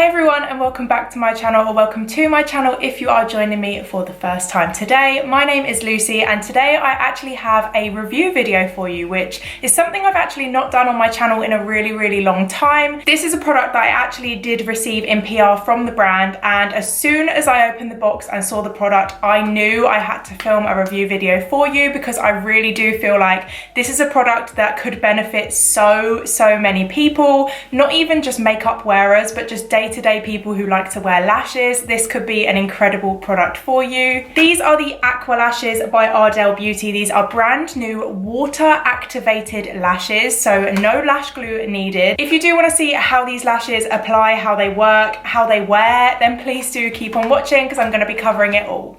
Hey everyone, and welcome back to my channel, or welcome to my channel if you are joining me for the first time today. My name is Lucy, and today I actually have a review video for you, which is something I've actually not done on my channel in a really long time. This is a product that I actually did receive in PR from the brand, and as soon as I opened the box and saw the product, I knew I had to film a review video for you because I really do feel like this is a product that could benefit so many people, not even just makeup wearers, but just day-to-day people who like to wear lashes. This could be an incredible product for you. These are the AQUA lashes by ARDELL Beauty. These are brand new water activated lashes, so no lash glue needed. If you do want to see how these lashes apply, how they work, how they wear, then please do keep on watching because I'm going to be covering it all.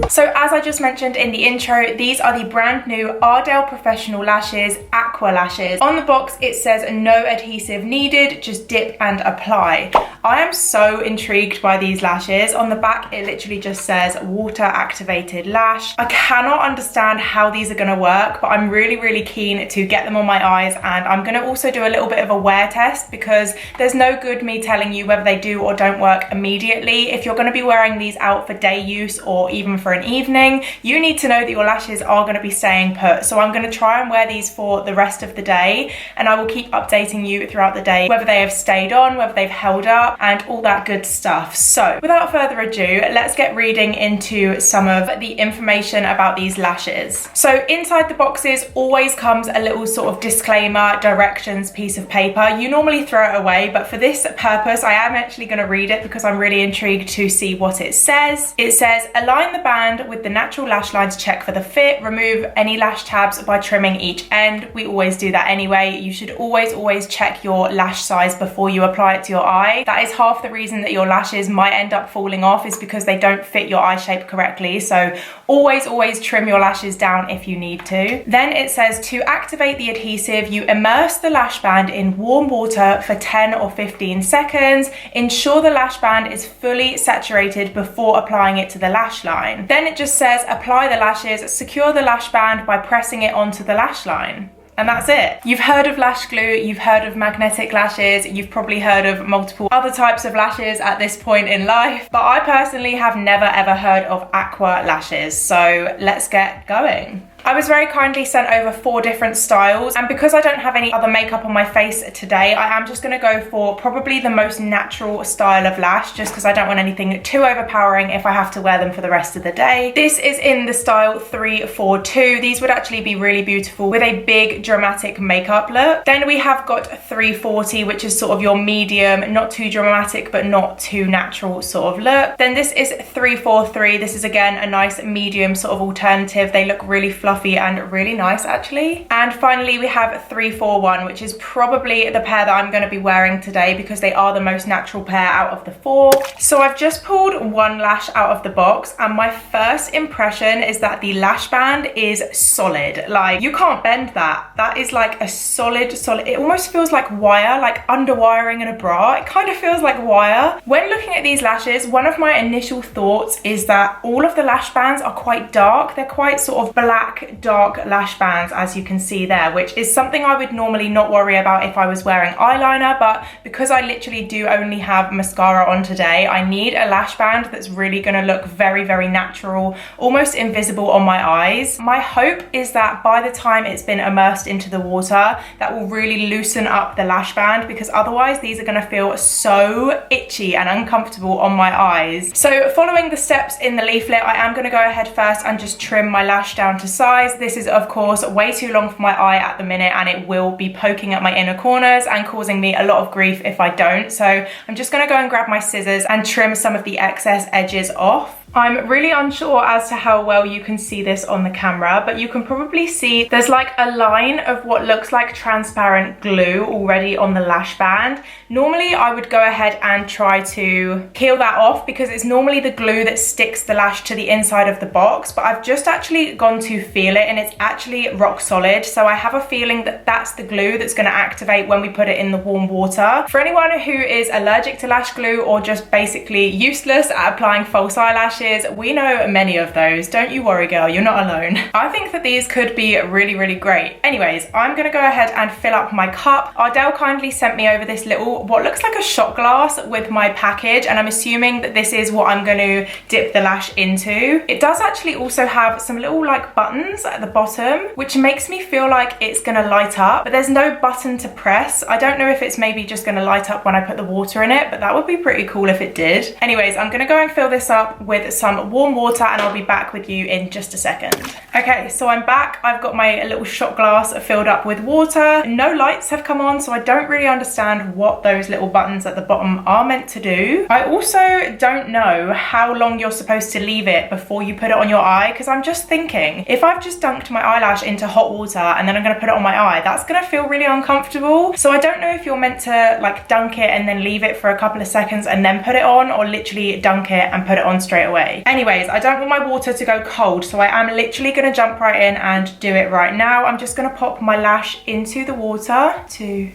So as I just mentioned in the intro, these are the brand new ARDELL Professional Lashes AQUA lashes. On the box it says no adhesive needed, just dip and apply. I am so intrigued by these lashes. On the back it literally just says water activated lash. I cannot understand how these are going to work, but I'm really keen to get them on my eyes, and I'm going to also do a little bit of a wear test because there's no good me telling you whether they do or don't work immediately. If you're going to be wearing these out for day use or even for an evening, you need to know that your lashes are going to be staying put. So I'm going to try and wear these for the rest of the day, and I will keep updating you throughout the day whether they have stayed on, whether they've held up, and all that good stuff. So without further ado, let's get reading into some of the information about these lashes. So inside the boxes always comes a little sort of disclaimer, directions piece of paper. You normally throw it away, but for this purpose I am actually going to read it because I'm really intrigued to see what it says. It says, align the band with the natural lash line to check for the fit, remove any lash tabs by trimming each end. We always do that anyway. You should always check your lash size before you apply it to your eye. That is half the reason that your lashes might end up falling off, is because they don't fit your eye shape correctly. So always trim your lashes down if you need to. Then it says to activate the adhesive, you immerse the lash band in warm water for 10 or 15 seconds. Ensure the lash band is fully saturated before applying it to the lash line. Then it just says apply the lashes, secure the lash band by pressing it onto the lash line. And that's it. You've heard of lash glue, you've heard of magnetic lashes, you've probably heard of multiple other types of lashes at this point in life, but I personally have never ever heard of AQUA lashes, so let's get going. I was very kindly sent over 4 different styles, and because I don't have any other makeup on my face today, I am just going to go for probably the most natural style of lash, just because I don't want anything too overpowering if I have to wear them for the rest of the day. This is in the style 342. These would actually be really beautiful with a big dramatic makeup look. Then we have got 340, which is sort of your medium, not too dramatic but not too natural sort of look. Then this is 343. This is again a nice medium sort of alternative. They look really fluffy and really nice actually. And finally we have 341, which is probably the pair that I'm going to be wearing today because they are the most natural pair out of the 4. So I've just pulled one lash out of the box, and my first impression is that the lash band is solid. Like, you can't bend that. That is like a solid, it almost feels like wire, like underwiring in a bra. It kind of feels like wire. When looking at these lashes, one of my initial thoughts is that all of the lash bands are quite dark. They're quite sort of black, dark lash bands, as you can see there, which is something I would normally not worry about if I was wearing eyeliner, but because I literally do only have mascara on today, I need a lash band that's really going to look very natural, almost invisible on my eyes. My hope is that by the time it's been immersed into the water, that will really loosen up the lash band, because otherwise these are going to feel so itchy and uncomfortable on my eyes. So following the steps in the leaflet, I am going to go ahead first and just trim my lash down to size. This is of course way too long for my eye at the minute, and it will be poking at my inner corners and causing me a lot of grief if I don't. So I'm just going to go and grab my scissors and trim some of the excess edges off. I'm really unsure as to how well you can see this on the camera, but you can probably see there's like a line of what looks like transparent glue already on the lash band. Normally I would go ahead and try to peel that off because it's normally the glue that sticks the lash to the inside of the box, but I've just actually gone to feel feel it, and it's actually rock solid. So I have a feeling that that's the glue that's going to activate when we put it in the warm water. For anyone who is allergic to lash glue or just basically useless at applying false eyelashes, we know many of those. Don't you worry, girl, you're not alone. I think that these could be really, really great. Anyways, I'm going to go ahead and fill up my cup. Ardell kindly sent me over this little, what looks like a shot glass with my package, and I'm assuming that this is what I'm going to dip the lash into. It does actually also have some little like buttons at the bottom, which makes me feel like it's going to light up, but there's no button to press. I don't know if it's maybe just going to light up when I put the water in it, but that would be pretty cool if it did. Anyways, I'm going to go and fill this up with some warm water, and I'll be back with you in just a second. Okay, so I'm back. I've got my little shot glass filled up with water. No lights have come on, so I don't really understand what those little buttons at the bottom are meant to do. I also don't know how long you're supposed to leave it before you put it on your eye, because I'm just thinking, if I've just dunked my eyelash into hot water and then I'm going to put it on my eye, that's going to feel really uncomfortable. So I don't know if you're meant to like dunk it and then leave it for a couple of seconds and then put it on, or literally dunk it and put it on straight away. Anyways, I don't want my water to go cold, so I am literally going to jump right in and do it right now. I'm just going to pop my lash into the water. 2,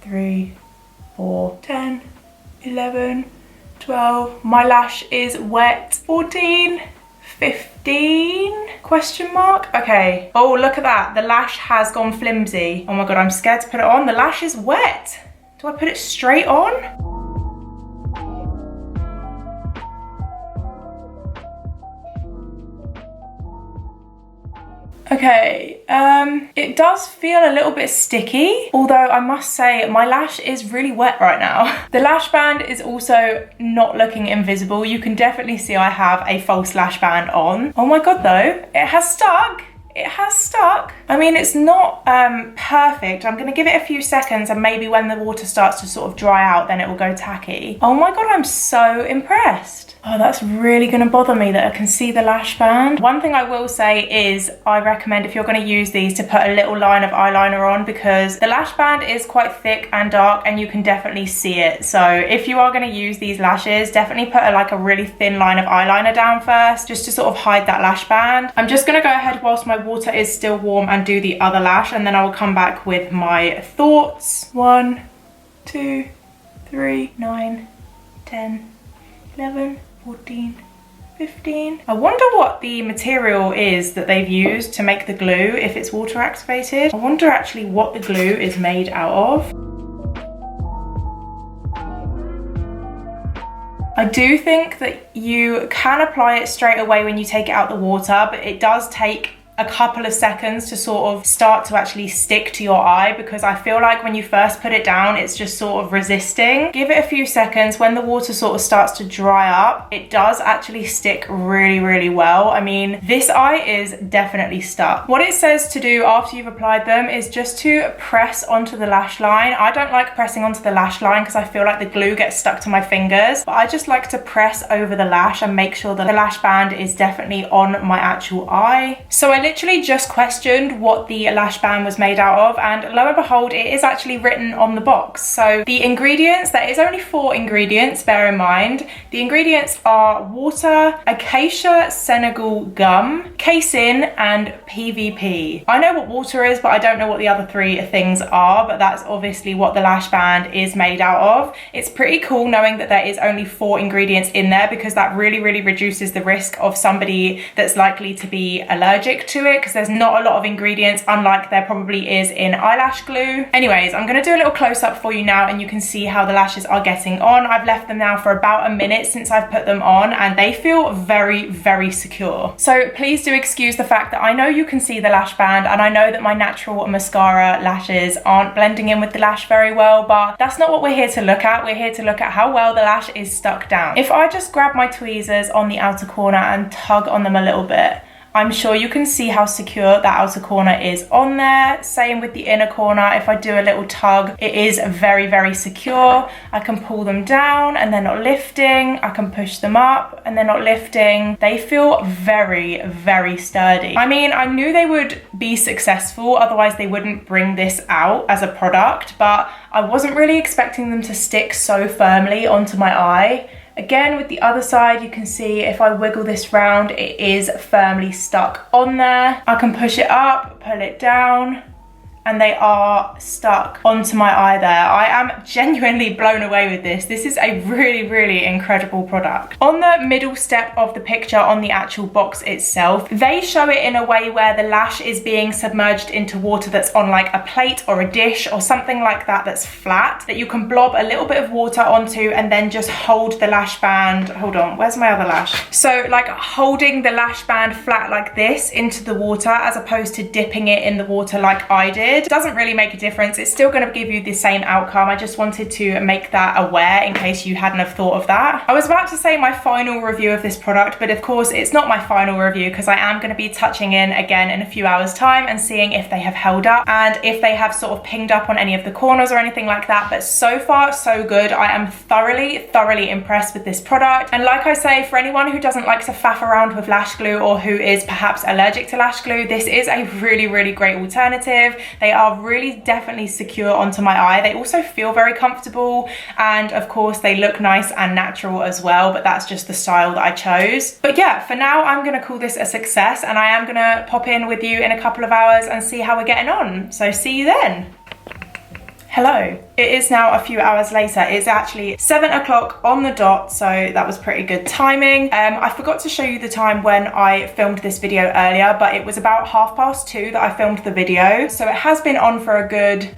3, 4, 10, 11, 12. My lash is wet. 14, 15, question mark. Okay. Oh, look at that. The lash has gone flimsy. Oh my God, I'm scared to put it on. The lash is wet. Do I put it straight on? Okay, it does feel a little bit sticky, although I must say my lash is really wet right now. The lash band is also not looking invisible. You can definitely see I have a false lash band on. Oh my God though, it has stuck. It has stuck. I mean, it's not perfect. I'm gonna give it a few seconds, and maybe when the water starts to sort of dry out, then it will go tacky. Oh my God, I'm so impressed. Oh, that's really gonna bother me that I can see the lash band. One thing I will say is I recommend, if you're gonna use these, to put a little line of eyeliner on, because the lash band is quite thick and dark and you can definitely see it. So if you are gonna use these lashes, definitely put like a really thin line of eyeliner down first, just to sort of hide that lash band. I'm just gonna go ahead whilst my water is still warm and do the other lash, and then I will come back with my thoughts. 1, 2, 3, 9, 10, 11, 14, 15. I wonder what the material is that they've used to make the glue, if it's water activated. I wonder actually what the glue is made out of. I do think that you can apply it straight away when you take it out the water, but it does take a couple of seconds to sort of start to actually stick to your eye, because I feel like when you first put it down, it's just sort of resisting. Give it a few seconds. When the water sort of starts to dry up, it does actually stick really, really well. I mean, this eye is definitely stuck. What it says to do after you've applied them is just to press onto the lash line. I don't like pressing onto the lash line because I feel like the glue gets stuck to my fingers, but I just like to press over the lash and make sure that the lash band is definitely on my actual eye. So I literally just questioned what the lash band was made out of, and lo and behold, it is actually written on the box. So the ingredients, there is only 4 ingredients, bear in mind. The ingredients are water, acacia Senegal gum, casein, and PVP. I know what water is, but I don't know what the other 3 things are, but that's obviously what the lash band is made out of. It's pretty cool knowing that there is only 4 ingredients in there, because that really, really reduces the risk of somebody that's likely to be allergic to it, because there's not a lot of ingredients, unlike there probably is in eyelash glue. Anyways, I'm going to do a little close-up for you now, and you can see how the lashes are getting on. I've left them now for about a minute since I've put them on, and they feel very, very secure. So please do excuse the fact that I know you can see the lash band, and I know that my natural mascara lashes aren't blending in with the lash very well, but that's not what we're here to look at. We're here to look at how well the lash is stuck down. If I just grab my tweezers on the outer corner and tug on them a little bit, I'm sure you can see how secure that outer corner is on there. Same with the inner corner. If I do a little tug, it is very, very secure. I can pull them down and they're not lifting. I can push them up and they're not lifting. They feel very, very sturdy. I mean, I knew they would be successful, otherwise they wouldn't bring this out as a product, but I wasn't really expecting them to stick so firmly onto my eye. Again, with the other side, you can see if I wiggle this round, it is firmly stuck on there. I can push it up, pull it down, and they are stuck onto my eye there. I am genuinely blown away with this. This is a really, really incredible product. On the middle step of the picture on the actual box itself, they show it in a way where the lash is being submerged into water that's on like a plate or a dish or something like that that's flat, that you can blob a little bit of water onto and then just hold the lash band. Hold on, where's my other lash? So like holding the lash band flat like this into the water as opposed to dipping it in the water like I did. Doesn't really make a difference. It's still going to give you the same outcome. I just wanted to make that aware in case you hadn't have thought of that. I was about to say my final review of this product, but of course it's not my final review because I am going to be touching in again in a few hours time and seeing if they have held up and if they have sort of pinged up on any of the corners or anything like that. But so far so good. I am thoroughly impressed with this product. And like I say, for anyone who doesn't like to faff around with lash glue or who is perhaps allergic to lash glue, this is a really great alternative. They are really definitely secure onto my eye. They also feel very comfortable, and of course they look nice and natural as well, but that's just the style that I chose. But yeah, for now I'm gonna call this a success, and I am gonna pop in with you in a couple of hours and see how we're getting on. So see you then. Hello. It is now a few hours later. It's actually 7 o'clock on the dot, so that was pretty good timing. I forgot to show you the time when I filmed this video earlier, but it was about 2:30 that I filmed the video. So it has been on for a good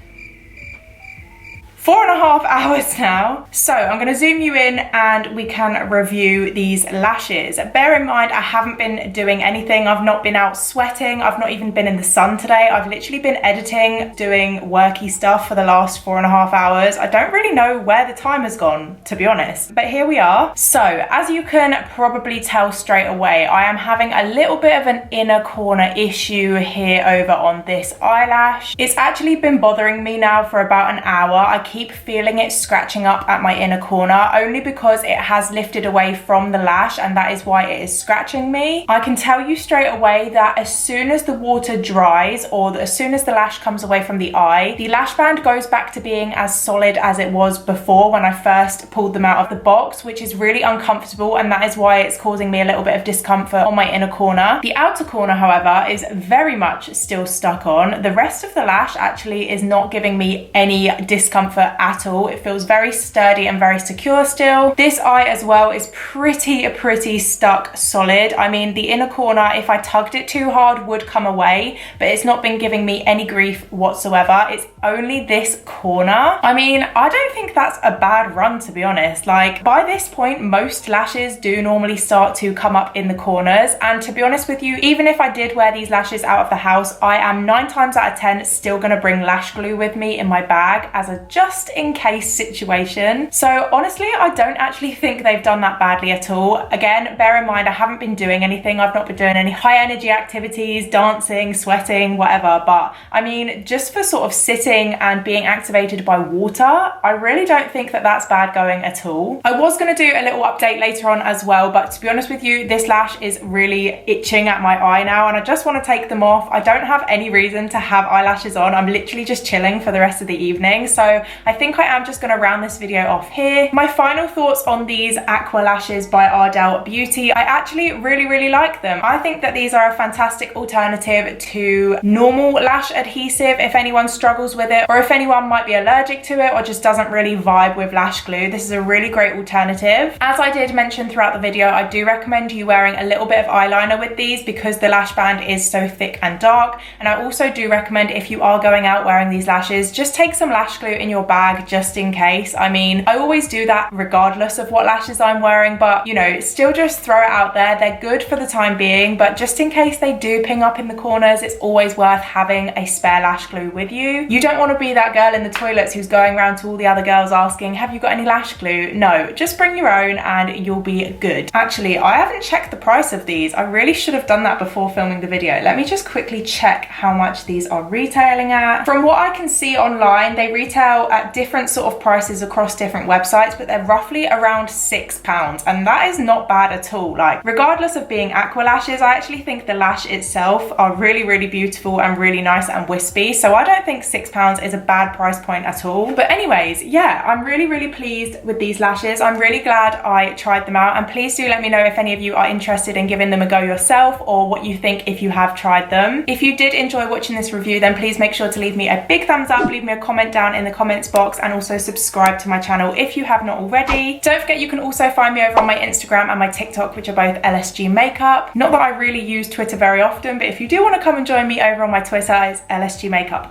4.5 hours now. So I'm gonna zoom you in and we can review these lashes. Bear in mind, I haven't been doing anything. I've not been out sweating. I've not even been in the sun today. I've literally been editing, doing worky stuff for the last 4.5 hours. I don't really know where the time has gone, to be honest, but here we are. So as you can probably tell straight away, I am having a little bit of an inner corner issue here over on this eyelash. It's actually been bothering me now for about an hour. I keep feeling it scratching up at my inner corner only because it has lifted away from the lash, and that is why it is scratching me. I can tell you straight away that as soon as the water dries or as soon as the lash comes away from the eye, the lash band goes back to being as solid as it was before when I first pulled them out of the box, which is really uncomfortable, and that is why it's causing me a little bit of discomfort on my inner corner. The outer corner, however, is very much still stuck on. The rest of the lash actually is not giving me any discomfort at all. It feels very sturdy and very secure still. This eye as well is pretty stuck solid. I mean, the inner corner, if I tugged it too hard, would come away, but it's not been giving me any grief whatsoever. It's only this corner. I mean, I don't think that's a bad run, to be honest. Like, by this point, most lashes do normally start to come up in the corners, and to be honest with you, even if I did wear these lashes out of the house, I am 9 times out of 10 still gonna bring lash glue with me in my bag as a just in case situation. So honestly, I don't actually think they've done that badly at all. Again, bear in mind, I haven't been doing anything. I've not been doing any high energy activities, dancing, sweating, whatever. But I mean, just for sort of sitting and being activated by water, I really don't think that that's bad going at all. I was going to do a little update later on as well, but to be honest with you, this lash is really itching at my eye now and I just want to take them off. I don't have any reason to have eyelashes on. I'm literally just chilling for the rest of the evening. So I think I am just going to round this video off here. My final thoughts on these AQUA lashes by Ardell Beauty. I actually really like them. I think that these are a fantastic alternative to normal lash adhesive if anyone struggles with it, or if anyone might be allergic to it or just doesn't really vibe with lash glue. This is a really great alternative. As I did mention throughout the video, I do recommend you wearing a little bit of eyeliner with these because the lash band is so thick and dark. And I also do recommend, if you are going out wearing these lashes, just take some lash glue in your bag just in case. I mean, I always do that regardless of what lashes I'm wearing, but you know, still just throw it out there. They're good for the time being, but just in case they do ping up in the corners, it's always worth having a spare lash glue with you. You don't want to be that girl in the toilets who's going around to all the other girls asking, have you got any lash glue? No, just bring your own and you'll be good. Actually, I haven't checked the price of these. I really should have done that before filming the video. Let me just quickly check how much these are retailing at. From what I can see online, they retail at different sort of prices across different websites, but they're roughly around £6, and that is not bad at all. Like, regardless of being aqua lashes, I actually think the lash itself are really, really beautiful and really nice and wispy, so I don't think £6 is a bad price point at all. But anyways, yeah, I'm really, really pleased with these lashes. I'm really glad I tried them out, and please do let me know if any of you are interested in giving them a go yourself, or what you think if you have tried them. If you did enjoy watching this review, then please make sure to leave me a big thumbs up, leave me a comment down in the comments box, and also subscribe to my channel if you have not already. Don't forget you can also find me over on my Instagram and my TikTok, which are both Lsgmakeup. Not that I really use Twitter very often, but if you do want to come and join me over on my Twitter, it's Lsgmakeup_.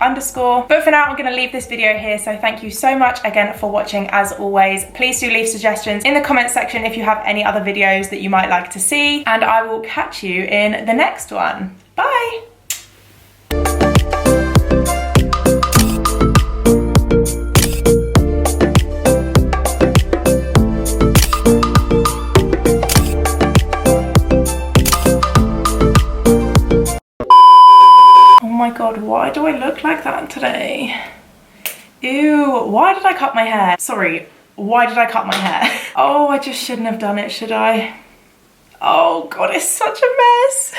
But for now, I'm going to leave this video here, so thank you so much again for watching as always. Please do leave suggestions in the comment section if you have any other videos that you might like to see, and I will catch you in the next one. Bye! Oh my god, why do I look like that today? Ew, why did I cut my hair? Sorry, why did I cut my hair? Oh, I just shouldn't have done it, should I? Oh god, it's such a mess.